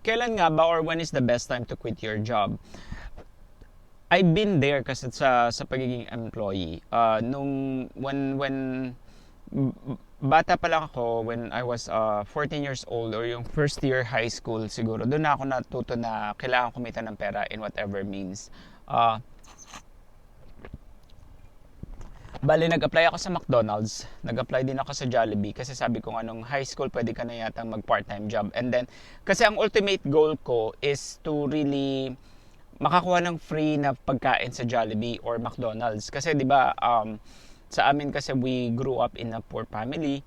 Kailan nga ba or when is the best time to quit your job? I've been there kasi sa pagiging employee. When bata pa lang ako, when I was 14 years old or yung first year high school siguro, doon na ako natuto na kailangan kumita ng pera in whatever means. Bali, nag-apply ako sa McDonald's, nag-apply din ako sa Jollibee kasi sabi ko nga nung high school pwede ka na yata mag part-time job. And then, kasi ang ultimate goal ko is to really makakuha ng free na pagkain sa Jollibee or McDonald's. Kasi 'di ba, sa amin kasi we grew up in a poor family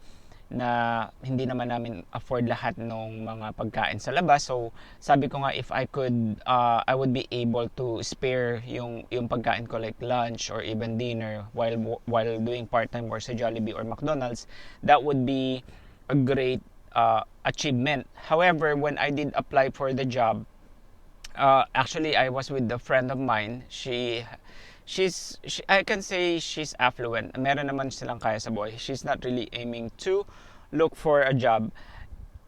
na hindi naman namin afford lahat ng mga pagkain sa labas. So, sabi ko nga if I could I would be able to spare yung pagkain ko like lunch or even dinner while doing part-time work sa Jollibee or McDonald's, that would be a great achievement. However, when I did apply for the job, actually I was with a friend of mine. I can say she's affluent. Meron naman silang kaya sa buhay. She's not really aiming to look for a job.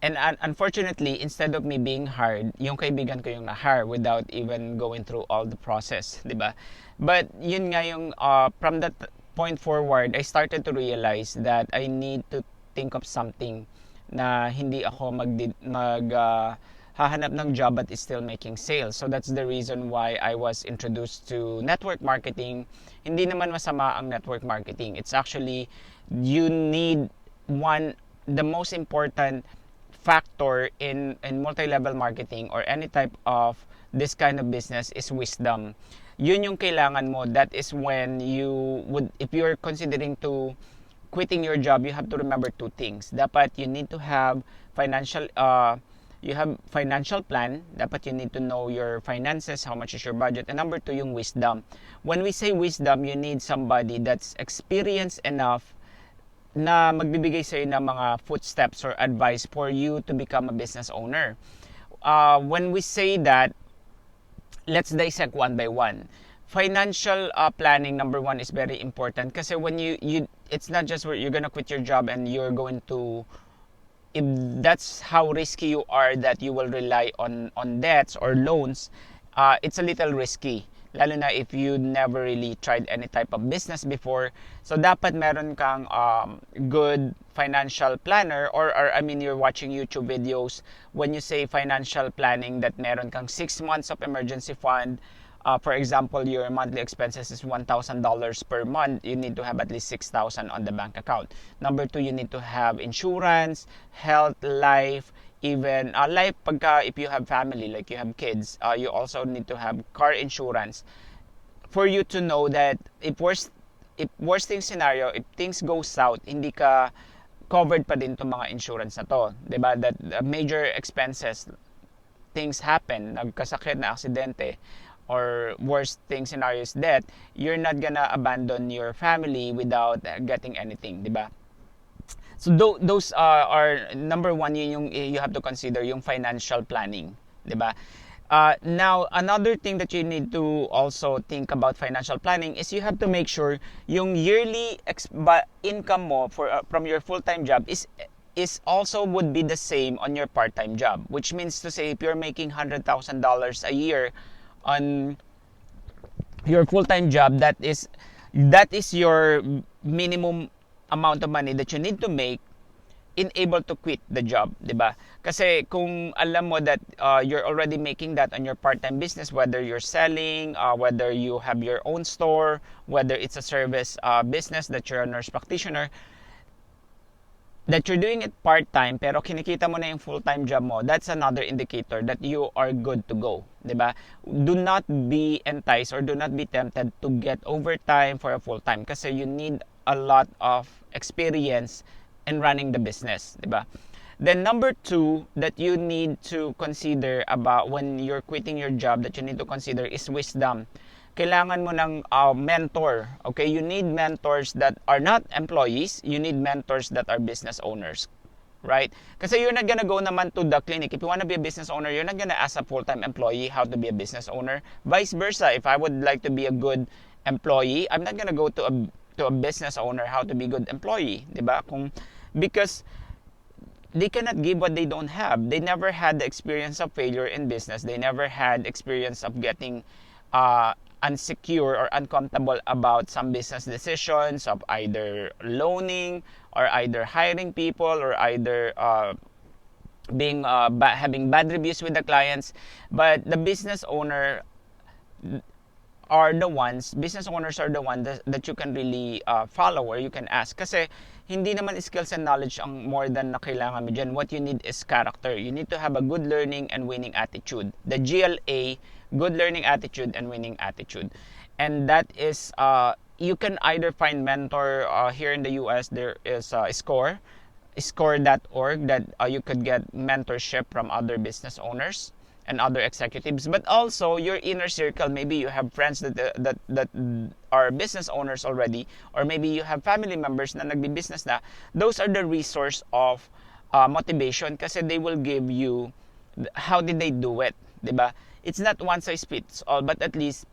And unfortunately, instead of me being hired, yung kaibigan ko yung na-hire without even going through all the process, 'di ba? But yun nga yung from that point forward, I started to realize that I need to think of something na hindi ako hahanap ng job but is still making sales. So that's the reason why I was introduced to network marketing. Hindi naman masama ang network marketing. It's actually, you need the most important factor in multi-level marketing or any type of this kind of business is wisdom. Yun yung kailangan mo. That is when if you're considering to quitting your job, you have to remember two things. Dapat you need to have financial plan. Dapat you need to know your finances, how much is your budget. And number two, yung wisdom. When we say wisdom, you need somebody that's experienced enough na magbibigay sa'yo ng mga footsteps or advice for you to become a business owner. When we say that, let's dissect one by one. Financial planning, number one, is very important kasi when it's not just where you're gonna quit your job and you're going to, if that's how risky you are that you will rely on debts or loans, it's a little risky. Lalo na if you never really tried any type of business before. So, dapat meron kang good financial planner or I mean, you're watching YouTube videos. When you say financial planning, that meron kang 6 months of emergency fund. For example, your monthly expenses is $1,000 per month. You need to have at least $6,000 on the bank account. Number two, you need to have insurance, health, life, even life if you have family, like you have kids. You also need to have car insurance for you to know that if worst thing scenario, if things go south, hindi ka covered pa din itong mga insurance na to. Diba? That major expenses, things happen, nagkasakit na aksidente, or worst thing scenario is death, you're not gonna abandon your family without getting anything, di ba? So those are number one, you have to consider yung financial planning, di ba? Now, another thing that you need to also think about financial planning is you have to make sure yung yearly income mo from your full-time job is also would be the same on your part-time job, which means to say if you're making $100,000 a year on your full-time job, that is your minimum amount of money that you need to make in able to quit the job, di ba? Kasi kung alam mo that you're already making that on your part-time business, whether you're selling, whether you have your own store, whether it's a service business that you're a nurse practitioner, that you're doing it part-time pero kinikita mo na yung full-time job mo, that's another indicator that you are good to go, 'di ba? Do not be enticed or do not be tempted to get overtime for a full-time kasi you need a lot of experience in running the business, 'di ba? Then number two that you need to consider about when you're quitting your job, that you need to consider is wisdom. Kailangan mo ng mentor. Okay, you need mentors that are not employees. You need mentors that are business owners, right? Kasi you're not gonna go naman to the clinic. If you wanna be a business owner, you're not gonna ask a full-time employee how to be a business owner. Vice versa, if I would like to be a good employee, I'm not gonna go to a business owner how to be good employee, di ba? Because they cannot give what they don't have. They never had the experience of failure in business. They never had experience of getting unsecure or uncomfortable about some business decisions of either loaning or either hiring people or either having bad reviews with the clients. But the business owners are the ones that you can really follow or you can ask. Kasi hindi naman skills and knowledge ang more than na kailangan mo dyan. What you need is character. You need to have a good learning and winning attitude. The GLA, good learning attitude and winning attitude. And that is, you can either find mentor here in the US. There is score.org that you could get mentorship from other business owners and other executives, but also your inner circle. Maybe you have friends that are business owners already, or maybe you have family members na nagbi-business na. Those are the resource of motivation kasi they will give you how did they do it, diba? It's not one size fits all, but at least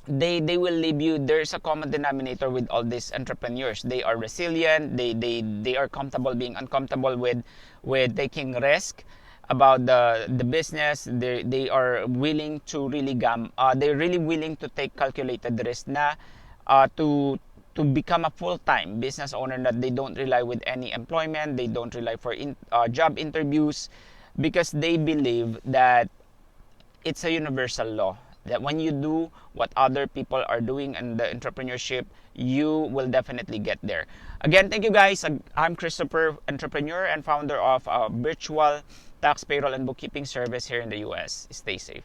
they will leave you. There's a common denominator with all these entrepreneurs. They are resilient. They are comfortable being uncomfortable with taking risk about the business. They are willing to really they're really willing to take calculated risk na to become a full-time business owner, that they don't rely with any employment. They don't rely for job interviews, because they believe that it's a universal law that when you do what other people are doing in the entrepreneurship, you will definitely get there. Again, thank you guys. I'm Christopher, entrepreneur and founder of a virtual tax, payroll, and bookkeeping service here in the US. Stay safe.